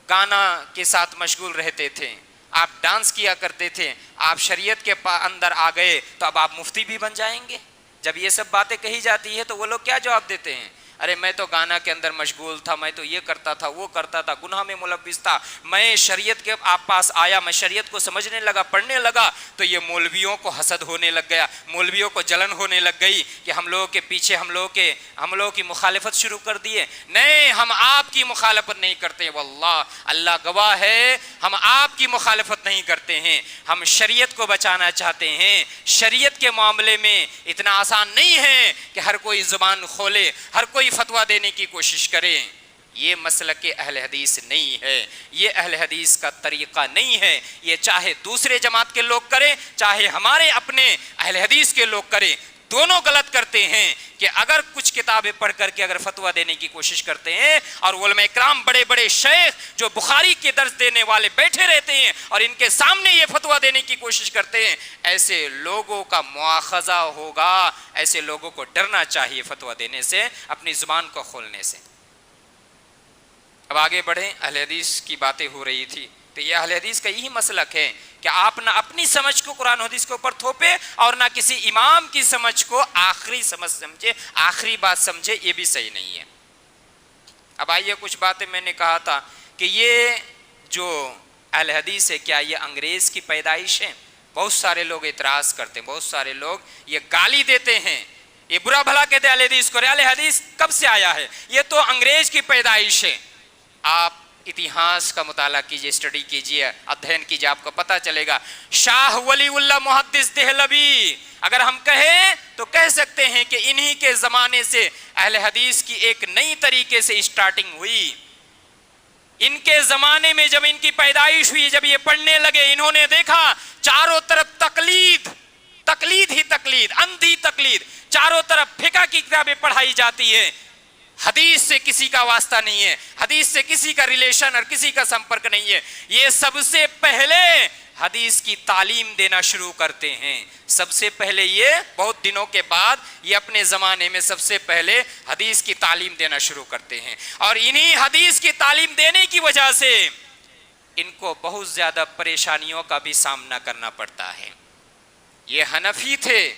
گانا کے ساتھ مشغول رہتے تھے، آپ ڈانس کیا کرتے تھے، آپ شریعت کے اندر آ گئے تو اب آپ مفتی بھی بن جائیں گے؟ جب یہ سب باتیں کہی جاتی ہے تو وہ لوگ کیا جواب دیتے ہیں؟ ارے میں تو گانا کے اندر مشغول تھا، میں تو یہ کرتا تھا، وہ کرتا تھا، گناہ میں ملوث تھا، میں شریعت کے آپ پاس آیا، میں شریعت کو سمجھنے لگا، پڑھنے لگا تو یہ مولویوں کو حسد ہونے لگ گیا، مولویوں کو جلن ہونے لگ گئی کہ ہم لوگوں کے پیچھے ہم لوگوں کی مخالفت شروع کر دیے۔ نہیں، ہم آپ کی مخالفت نہیں کرتے، واللہ اللہ گواہ ہے، ہم آپ کی مخالفت نہیں کرتے ہیں، ہم شریعت کو بچانا چاہتے ہیں۔ شریعت کے معاملے میں اتنا آسان نہیں ہے کہ ہر کوئی زبان کھولے، ہر کوئی فتویٰ دینے کی کوشش کریں۔ یہ مسلک اہل حدیث نہیں ہے، یہ اہل حدیث کا طریقہ نہیں ہے۔ یہ چاہے دوسرے جماعت کے لوگ کریں، چاہے ہمارے اپنے اہل حدیث کے لوگ کریں، دونوں غلط کرتے ہیں کہ اگر کچھ کتابیں پڑھ کر کے اگر فتویٰ دینے کی کوشش کرتے ہیں اور علماء اکرام بڑے بڑے شیخ جو بخاری کے درس دینے والے بیٹھے رہتے ہیں اور ان کے سامنے یہ فتویٰ دینے کی کوشش کرتے ہیں، ایسے لوگوں کا مواخذہ ہوگا، ایسے لوگوں کو ڈرنا چاہیے فتویٰ دینے سے، اپنی زبان کو کھولنے سے۔ اب آگے بڑھیں، اہل حدیث کی باتیں ہو رہی تھی، تو یہ اہل حدیث کا یہی مسلک ہے کہ آپ نہ اپنی سمجھ کو قرآن و حدیث کے اوپر تھوپے اور نہ کسی امام کی سمجھ کو آخری سمجھ سمجھے، آخری بات سمجھے، یہ بھی صحیح نہیں ہے۔ اب آئیے کچھ باتیں میں نے کہا تھا کہ یہ جو اہل حدیث ہے کیا یہ انگریز کی پیدائش ہے؟ بہت سارے لوگ اعتراض کرتے ہیں، بہت سارے لوگ یہ گالی دیتے ہیں، یہ برا بھلا کہتے ہیں اہل حدیث کو، اہل حدیث کب سے آیا ہے؟ یہ تو انگریز کی پیدائش ہے۔ آپ اتہاس کا مطالعہ کیجئے، اسٹڈی کیجئے، ادھین کیجئے، آپ کو پتہ چلے گا۔ شاہ ولی اللہ محدث دہلوی، اگر ہم کہیں تو کہہ سکتے ہیں کہ انہی کے زمانے سے اہل حدیث کی ایک نئی طریقے سے اسٹارٹنگ ہوئی۔ ان کے زمانے میں جب ان کی پیدائش ہوئی، جب یہ پڑھنے لگے، انہوں نے دیکھا چاروں طرف تقلید، تقلید ہی تقلید، اندھی تقلید، چاروں طرف فقہ کی کتابیں پڑھائی جاتی ہے، حدیث سے کسی کا واسطہ نہیں ہے، حدیث سے کسی کا ریلیشن اور کسی کا سمپرک نہیں ہے۔ یہ سب سے پہلے حدیث کی تعلیم دینا شروع کرتے ہیں، سب سے پہلے یہ بہت دنوں کے بعد یہ اپنے زمانے میں سب سے پہلے حدیث کی تعلیم دینا شروع کرتے ہیں، اور انہی حدیث کی تعلیم دینے کی وجہ سے ان کو بہت زیادہ پریشانیوں کا بھی سامنا کرنا پڑتا ہے۔ یہ حنفی تھے،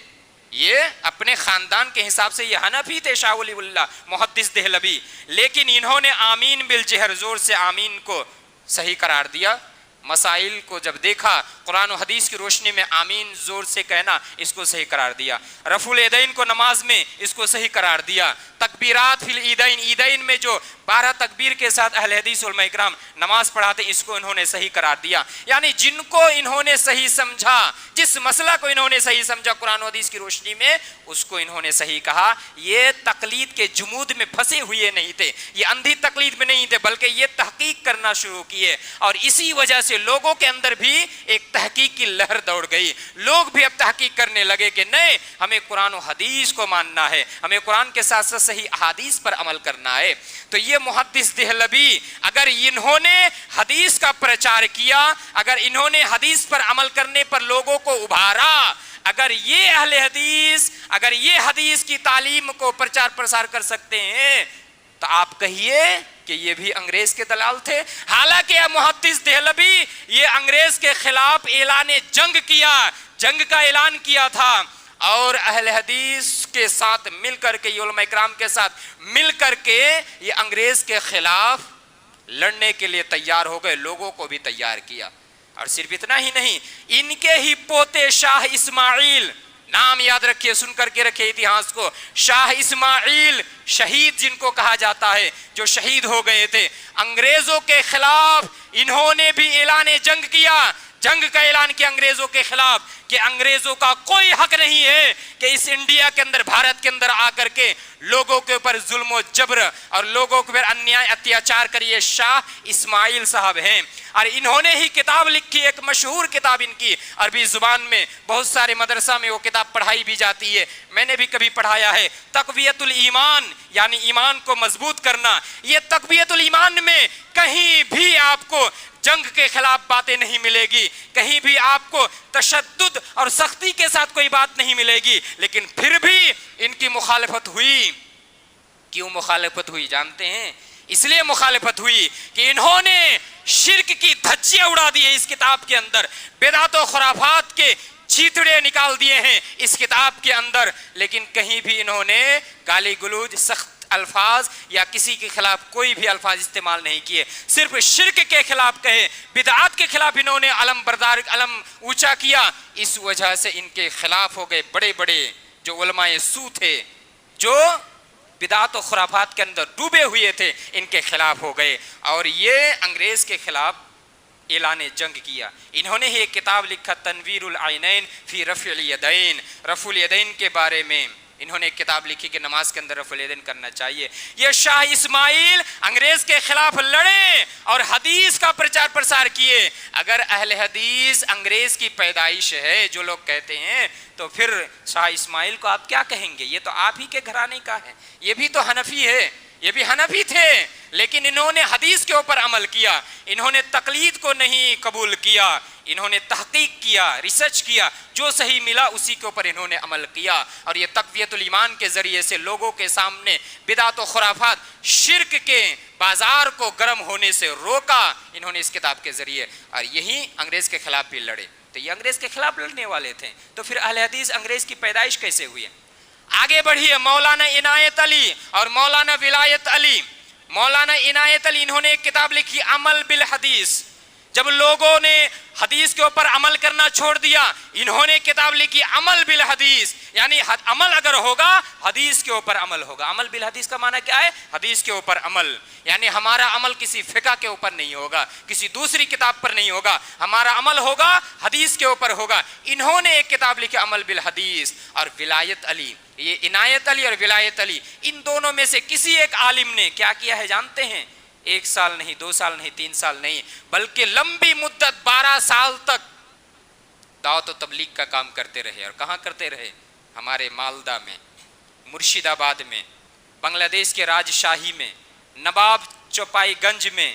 یہ اپنے خاندان کے حساب سے یہ حنفی تھے، شاہ ولی اللہ محدث دہلوی، لیکن انہوں نے آمین بالجہر، زور سے آمین کو صحیح قرار دیا۔ مسائل کو جب دیکھا، قرآن و حدیث کی روشنی میں آمین زور سے کہنا، اس کو صحیح قرار دیا۔ رفع الیدین کو نماز میں اس کو صحیح قرار دیا۔ تکبیرات فی العیدین، عیدین میں جو 12 تکبیر کے ساتھ اہل حدیث علماء اکرام نماز پڑھاتے ہیں، اس کو انہوں نے صحیح قرار دیا۔ یعنی جن کو انہوں نے صحیح سمجھا، جس مسئلہ کو انہوں نے صحیح سمجھا قرآن و حدیث کی روشنی میں، اس کو انہوں نے صحیح کہا۔ یہ تقلید کے جمود میں پھنسے ہوئے نہیں تھے، یہ اندھی تقلید میں نہیں تھے، بلکہ یہ تحقیق کرنا شروع کیے، اور اسی وجہ سے لوگوں کے اندر بھی ایک تحقیق کی لہر دوڑ گئی۔ لوگ بھی اب تحقیق کرنے لگے کہ نہیں، ہمیں قرآن و حدیث کو ماننا ہے، ہمیں قرآن کے ساتھ ساتھ صحیح احادیث پر عمل کرنا ہے۔ تو یہ محدث دہلوی، اگر انہوں نے حدیث کا پرچار کیا، اگر انہوں نے حدیث پر عمل کرنے پر لوگوں کو ابھارا، اگر یہ اہل حدیث، اگر یہ حدیث کی تعلیم کو پرچار پرسار کر سکتے ہیں، تو آپ کہیے کہ یہ بھی انگریز کے دلال تھے۔ حالانکہ محدث دہلوی یہ انگریز کے خلاف اعلان جنگ کیا، جنگ کا اعلان کیا تھا، اور اہل حدیث کے ساتھ مل کر کے، یہ علماء اکرام کے ساتھ مل کر کے یہ انگریز کے خلاف لڑنے کے لیے تیار ہو گئے، لوگوں کو بھی تیار کیا۔ اور صرف اتنا ہی نہیں، ان کے ہی پوتے شاہ اسماعیل، نام یاد رکھیے، سن کر کے رکھیے اتہاس کو، شاہ اسماعیل شہید جن کو کہا جاتا ہے، جو شہید ہو گئے تھے انگریزوں کے خلاف، انہوں نے بھی اعلان جنگ کیا، جنگ کا اعلان کیا انگریزوں کے خلاف، کہ انگریزوں کا کوئی حق نہیں ہے کہ اس انڈیا کے اندر، بھارت کے اندر آ کر کے لوگوں کے اوپر ظلم و جبر اور لوگوں کے اوپر انیائے اتیاچار کریے۔ شاہ اسماعیل صاحب ہیں، اور انہوں نے ہی کتاب لکھی، ایک مشہور کتاب ان کی عربی زبان میں، بہت سارے مدرسہ میں وہ کتاب پڑھائی بھی جاتی ہے، میں نے بھی کبھی پڑھایا ہے، تقویت الایمان، یعنی ایمان کو مضبوط کرنا۔ یہ تقویت الایمان میں کہیں بھی آپ کو جنگ کے خلاف باتیں نہیں ملے گی، کہیں بھی آپ کو تشدد اور سختی کے ساتھ کوئی بات نہیں ملے گی، لیکن پھر بھی ان کی مخالفت ہوئی۔ کیوں مخالفت ہوئی جانتے ہیں؟ اس لیے مخالفت ہوئی کہ انہوں نے شرک کی دھجیاں اڑا دی ہے اس کتاب کے اندر، بدعت و خرافات کے چیتڑے نکال دیے ہیں اس کتاب کے اندر، لیکن کہیں بھی انہوں نے گالی گلوج، سخت الفاظ یا کسی کے خلاف کوئی بھی الفاظ استعمال نہیں کیے، صرف شرک کے خلاف کہے، بدعات کے خلاف انہوں نے علم بردار، علم اونچا کیا۔ اس وجہ سے ان کے خلاف ہو گئے بڑے بڑے جو علماء سو تھے، جو بدعات و خرافات کے اندر ڈوبے ہوئے تھے، ان کے خلاف ہو گئے، اور یہ انگریز کے خلاف اعلان جنگ کیا۔ انہوں نے ایک کتاب لکھا، تنویر العینین فی رفع الیدین، رفع الیدین کے بارے میں انہوں نے ایک کتاب لکھی کہ نماز کے اندر رفع الیدین کرنا چاہیے. یہ شاہ اسماعیل انگریز کے خلاف لڑے اور حدیث کا پرچار پرسار کیے. اگر اہل حدیث انگریز کی پیدائش ہے جو لوگ کہتے ہیں تو پھر شاہ اسماعیل کو آپ کیا کہیں گے؟ یہ تو آپ ہی کے گھرانے کا ہے. یہ بھی تو حنفی ہے, یہ بھی حنفی تھے, لیکن انہوں نے حدیث کے اوپر عمل کیا, انہوں نے تقلید کو نہیں قبول کیا, انہوں نے تحقیق کیا, ریسرچ کیا, جو صحیح ملا اسی کے اوپر انہوں نے عمل کیا. اور یہ تقویت الایمان کے ذریعے سے لوگوں کے سامنے بدعت و خرافات, شرک کے بازار کو گرم ہونے سے روکا انہوں نے اس کتاب کے ذریعے. اور یہی انگریز کے خلاف بھی لڑے. تو یہ انگریز کے خلاف لڑنے والے تھے, تو پھر اہل حدیث انگریز کی پیدائش کیسے ہوئی ہے؟ آگے بڑھیے. مولانا عنایت علی اور مولانا ولایت علی. مولانا عنایت علی انہوں نے ایک کتاب لکھی عمل بالحدیث. جب لوگوں نے حدیث کے اوپر عمل کرنا چھوڑ دیا, انہوں نے کتاب لکھی عمل بالحدیث, یعنی عمل اگر ہوگا حدیث کے اوپر عمل ہوگا. عمل بالحدیث کا معنی کیا ہے؟ حدیث کے اوپر عمل, یعنی ہمارا عمل کسی فقہ کے اوپر نہیں ہوگا, کسی دوسری کتاب پر نہیں ہوگا, ہمارا عمل ہوگا حدیث کے اوپر ہوگا. انہوں نے ایک کتاب لکھی عمل بالحدیث. اور ولایت علی, یہ عنایت علی اور ولایت علی, ان دونوں میں سے کسی ایک عالم نے کیا کیا ہے جانتے ہیں؟ 1 سال نہیں, 2 سال نہیں, 3 سال نہیں, بلکہ لمبی مدت 12 سال تک دعوت و تبلیغ کا کام کرتے رہے. اور کہاں کرتے رہے؟ ہمارے مالدہ میں, مرشد آباد میں, بنگلہ دیش کے راج شاہی میں, نواب چوپائی گنج میں,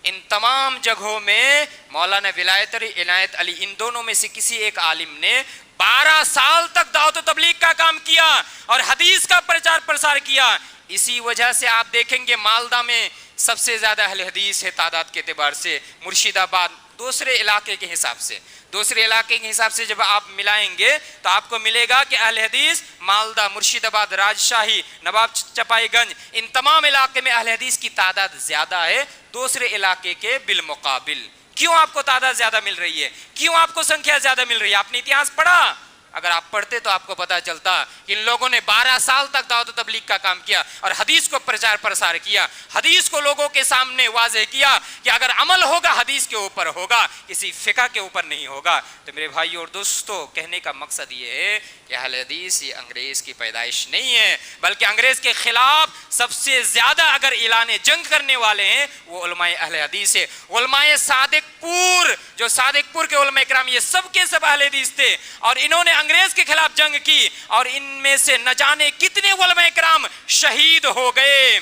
ان تمام جگہوں میں مولانا ولایت علی, عنایت علی, ان دونوں میں سے کسی ایک عالم نے 12 سال تک دعوت و تبلیغ کا کام کیا اور حدیث کا پرچار پرسار کیا. اسی وجہ سے آپ دیکھیں گے مالدہ میں سب سے زیادہ اہل حدیث ہے تعداد کے اعتبار سے, مرشد آباد دوسرے علاقے کے حساب سے, دوسرے علاقے کے حساب سے جب آپ ملائیں گے تو آپ کو ملے گا کہ اہل حدیث مالدہ, مرشد آباد, راجشاہی, نواب چپائی گنج, ان تمام علاقے میں اہل حدیث کی تعداد زیادہ ہے دوسرے علاقے کے بالمقابل. کیوں آپ کو تعداد زیادہ مل رہی ہے؟ کیوں آپ کو سنکھیا زیادہ مل رہی ہے؟ آپ نے اتہاس پڑھا؟ اگر آپ پڑھتے تو آپ کو پتا چلتا کہ ان لوگوں نے 12 سال تک دعوت و تبلیغ کا کام کیا اور حدیث کو پرچار پرسار کیا, حدیث کو لوگوں کے سامنے واضح کیا کہ اگر عمل ہوگا حدیث کے اوپر ہوگا, کسی فقہ کے اوپر نہیں ہوگا. تو میرے بھائیو اور دوستو, کہنے کا مقصد یہ ہے کہ اہل حدیث یہ انگریز کی پیدائش نہیں ہے, بلکہ انگریز کے خلاف سب سے زیادہ اگر اعلان جنگ کرنے والے ہیں وہ علماء اہل حدیث ہے. علماء صادق پور, جو صادق پور کے علماء کرام, یہ سب کے سب اہل حدیث تھے اور انہوں نے انگریز کے خلاف جنگ کی اور ان میں سے نہ جانے کتنے علماء کرام شہید ہو گئے.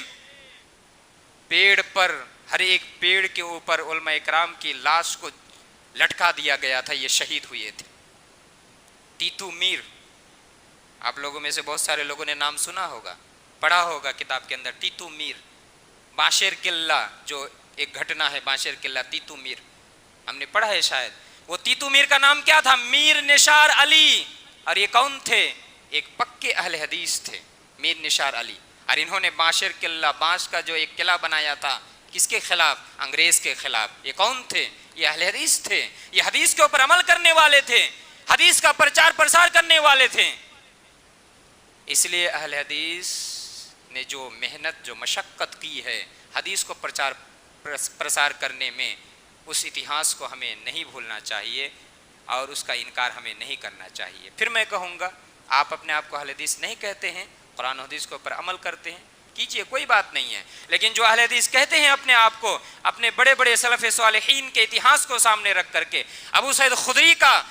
پیڑ پر, ہر ایک پیڑ کے اوپر علماء کرام کی لاش کو لٹکا دیا گیا تھا, یہ شہید ہوئے تھے. ٹیٹو میر, آپ لوگوں میں سے بہت سارے لوگوں نے نام سنا ہوگا, پڑھا ہوگا کتاب کے اندر. ٹیٹو میر, باشر قلعہ جو ایک گھٹنا ہے, باشر قلعہ, ٹیٹو میر ہم نے پڑھا ہے شاید. وہ ٹیٹو میر کا نام کیا تھا؟ میر نثار علی. اور یہ کون تھے؟ ایک پکے اہل حدیث تھے, میر نثار علی. اور انہوں نے باشر قلعہ, بانس کا جو ایک قلعہ بنایا تھا, کس کے خلاف؟ انگریز کے خلاف. یہ کون تھے؟ یہ اہل حدیث تھے, یہ حدیث کے اوپر عمل کرنے والے تھے, حدیث کا پرچار پرسار کرنے والے تھے. اس لیے اہل حدیث نے جو محنت, جو مشقت کی ہے حدیث کو پرچار پرسار کرنے میں, اس اتہاس کو ہمیں نہیں بھولنا چاہیے اور اس کا انکار ہمیں نہیں کرنا چاہیے. پھر میں کہوں گا, آپ اپنے آپ کو اہل حدیث نہیں کہتے ہیں, قرآن و حدیث کے اوپر عمل کرتے ہیں, کیجئے, کوئی بات نہیں ہے. لیکن جو اہل حدیث کہتے ہیں اپنے آپ کو, اپنے بڑے بڑے سلف صالحین کے اتہاس کو سامنے رکھ کر کے, ابو سعید خدری کا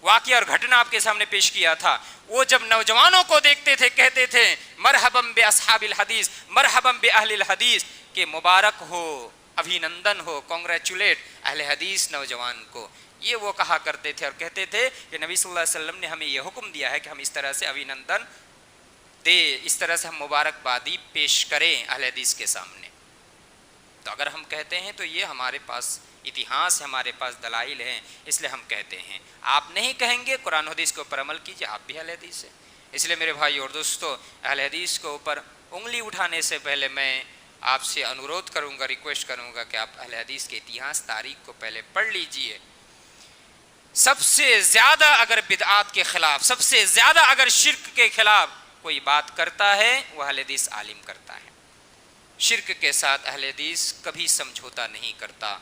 واقعہ اور گھٹنا آپ کے سامنے پیش کیا تھا. وہ جب نوجوانوں کو دیکھتے تھے کہتے تھے مرحباً باصحاب الحدیث, مرحباً باہل الحدیث, کہ مبارک ہو, ابھینندن ہو, کانگریچولیٹ اہل حدیث نوجوان کو. یہ وہ کہا کرتے تھے اور کہتے تھے کہ نبی صلی اللہ علیہ وسلم نے ہمیں یہ حکم دیا ہے کہ ہم اس طرح سے ابھینندن دے, اس طرح سے ہم مبارکبادی پیش کریں اہل حدیث کے سامنے. تو اگر ہم کہتے ہیں تو یہ ہمارے پاس اتہاس ہے, ہمارے پاس دلائل ہیں, اس لیے ہم کہتے ہیں. آپ نہیں کہیں گے قرآن حدیث کے اوپر عمل کیجئے, آپ بھی اہل حدیث ہیں. اس لیے میرے بھائی اور دوستو, اہل حدیث کے اوپر انگلی اٹھانے سے پہلے میں آپ سے انورودھ کروں گا, ریکویسٹ کروں گا کہ آپ اہل حدیث کے اتہاس, تاریخ کو پہلے پڑھ لیجئے. سب سے زیادہ اگر بدعات کے خلاف, سب سے زیادہ اگر شرک کے خلاف کوئی بات کرتا ہے وہ اہل حدیث عالم کرتا ہے. شرک کے ساتھ اہل حدیث کبھی سمجھوتا نہیں کرتا,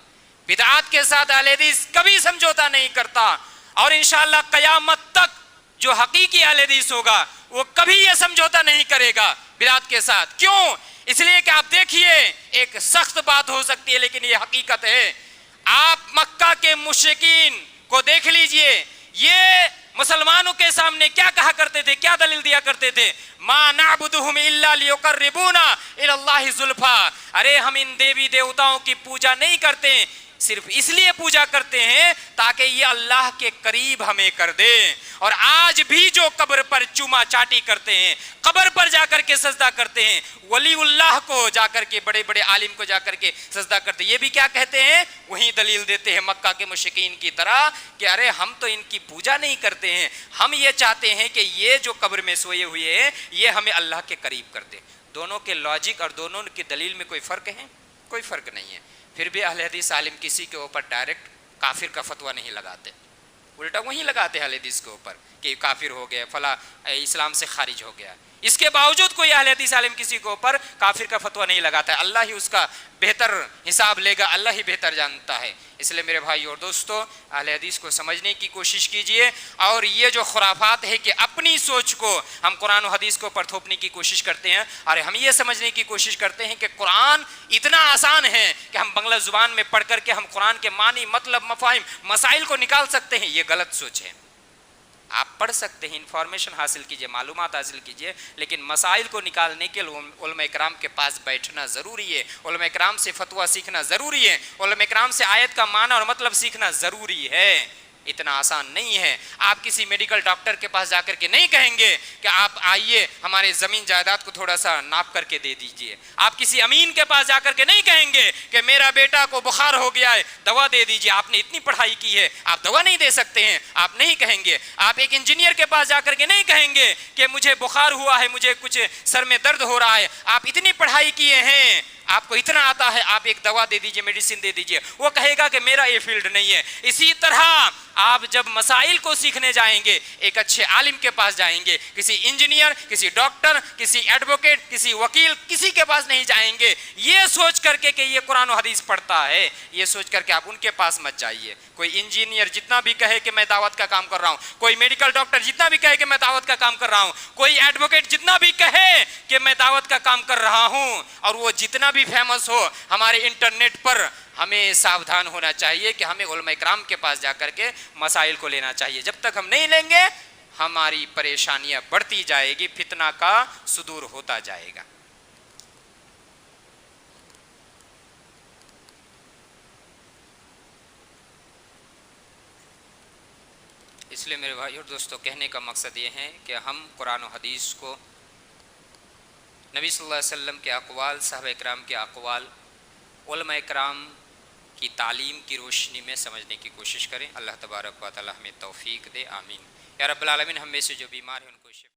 بدعات کے ساتھ اہل حدیث کبھی سمجھوتا نہیں کرتا. اور انشاءاللہ قیامت تک جو حقیقی اہل حدیث ہوگا وہ کبھی یہ سمجھوتا نہیں کرے گا بدعت کے ساتھ. کیوں؟ اس لیے کہ آپ دیکھیے ایک سخت بات ہو سکتی ہے لیکن یہ حقیقت ہے. آپ مکہ کے مشرکین کو دیکھ لیجئے, یہ مسلمانوں کے سامنے کیا کہا کرتے تھے, کیا دلیل دیا کرتے تھے؟ ما نعبدہم الا لیقربونا الی اللہ زلفا. ارے ہم ان دیوی دیوتاؤں کی پوجا نہیں کرتے, صرف اس لیے پوجا کرتے ہیں تاکہ یہ اللہ کے قریب ہمیں کر دے. اور آج بھی جو قبر پر چوما چاٹی کرتے ہیں, قبر پر جا کر کے سجدہ کرتے ہیں, ولی اللہ کو جا کر کے, بڑے بڑے عالم کو جا کر کے سجدہ کرتے ہیں, یہ بھی کیا کہتے ہیں؟ وہی دلیل دیتے ہیں مکہ کے مشرکین کی طرح کہ ارے ہم تو ان کی پوجا نہیں کرتے ہیں, ہم یہ چاہتے ہیں کہ یہ جو قبر میں سوئے ہوئے ہیں یہ ہمیں اللہ کے قریب کر دے. دونوں کے لاجک اور دونوں کی دلیل میں کوئی فرق ہے؟ کوئی فرق نہیں ہے. پھر بھی اہل حدیث عالم کسی کے اوپر ڈائریکٹ کافر کا فتویٰ نہیں لگاتے, الٹا وہی لگاتے ہیں اہل حدیث کے اوپر کہ کافر ہو گیا, فلاں اسلام سے خارج ہو گیا. اس کے باوجود کوئی اہل حدیث عالم کسی کے اوپر کافر کا فتویٰ نہیں لگاتا ہے. اللہ ہی اس کا بہتر حساب لے گا, اللہ ہی بہتر جانتا ہے. اس لیے میرے بھائی اور دوستو, اہل حدیث کو سمجھنے کی کوشش کیجئے. اور یہ جو خرافات ہے کہ اپنی سوچ کو ہم قرآن و حدیث کو اوپر تھوپنے کی کوشش کرتے ہیں, اور ہم یہ سمجھنے کی کوشش کرتے ہیں کہ قرآن اتنا آسان ہے کہ ہم بنگلہ زبان میں پڑھ کر کے ہم قرآن کے معنی, مطلب, مفاہیم, مسائل کو نکال سکتے ہیں. یہ غلط سوچ ہے. آپ پڑھ سکتے ہیں, انفارمیشن حاصل کیجئے, معلومات حاصل کیجئے, لیکن مسائل کو نکالنے کے لیے علماء کرام کے پاس بیٹھنا ضروری ہے, علماء کرام سے فتویٰ سیکھنا ضروری ہے, علماء کرام سے آیت کا معنی اور مطلب سیکھنا ضروری ہے. اتنا آسان نہیں ہے. آپ کسی میڈیکل ڈاکٹر کے پاس جا کر کے نہیں کہیں گے کہ آپ آئیے ہمارے زمین جائیداد کو تھوڑا سا ناپ کر کے دے دیجئے. آپ کسی امین کے پاس جا کر کے نہیں کہیں گے کہ میرا بیٹا کو بخار ہو گیا ہے, دوا دے دیجئے, آپ نے اتنی پڑھائی کی ہے, آپ دوا نہیں دے سکتے ہیں, آپ نہیں کہیں گے. آپ ایک انجینئر کے پاس جا کر کے نہیں کہیں گے کہ مجھے بخار ہوا ہے, مجھے کچھ سر میں درد ہو رہا ہے, آپ اتنی پڑھائی کیے ہیں, آپ کو اتنا آتا ہے, آپ ایک دوا دے دیجئے, میڈیسن دے دیجئے. وہ کہے گا کہ میرا یہ فیلڈ نہیں ہے. اسی طرح آپ جب مسائل کو سیکھنے جائیں گے, ایک اچھے عالم کے پاس جائیں گے, کسی انجینئر, کسی ڈاکٹر, کسی ایڈوکیٹ, کسی وکیل, کسی کے پاس نہیں جائیں گے یہ سوچ کر کے کہ یہ قرآن و حدیث پڑھتا ہے. یہ سوچ کر کے آپ ان کے پاس مت جائیے. کوئی انجینئر جتنا بھی کہے کہ میں دعوت کا کام کر رہا ہوں, کوئی میڈیکل ڈاکٹر جتنا بھی کہے کہ میں دعوت کا کام کر رہا ہوں, کوئی ایڈوکیٹ جتنا بھی کہے کہ میں دعوت کا کام کر رہا ہوں, اور وہ جتنا بھی فیمس ہو ہمارے انٹرنیٹ پر, ہمیں ساودھان ہونا چاہیے کہ ہمیں علماء کرام کے پاس جا کر کے مسائل کو لینا چاہیے. جب تک ہم نہیں لیں گے ہماری پریشانیاں بڑھتی جائے گی, فتنہ کا صدور ہوتا جائے گا. اس لیے میرے بھائی اور دوستو, کہنے کا مقصد یہ ہے کہ ہم قرآن و حدیث کو نبی صلی اللہ علیہ وسلم کے اقوال, صحابہ کرام کے اقوال, علماء کرام کی تعلیم کی روشنی میں سمجھنے کی کوشش کریں. اللہ تبارک و تعالی ہمیں توفیق دے, آمین. یا رب العالمین, ہم میں سے جو بیمار ہیں ان کو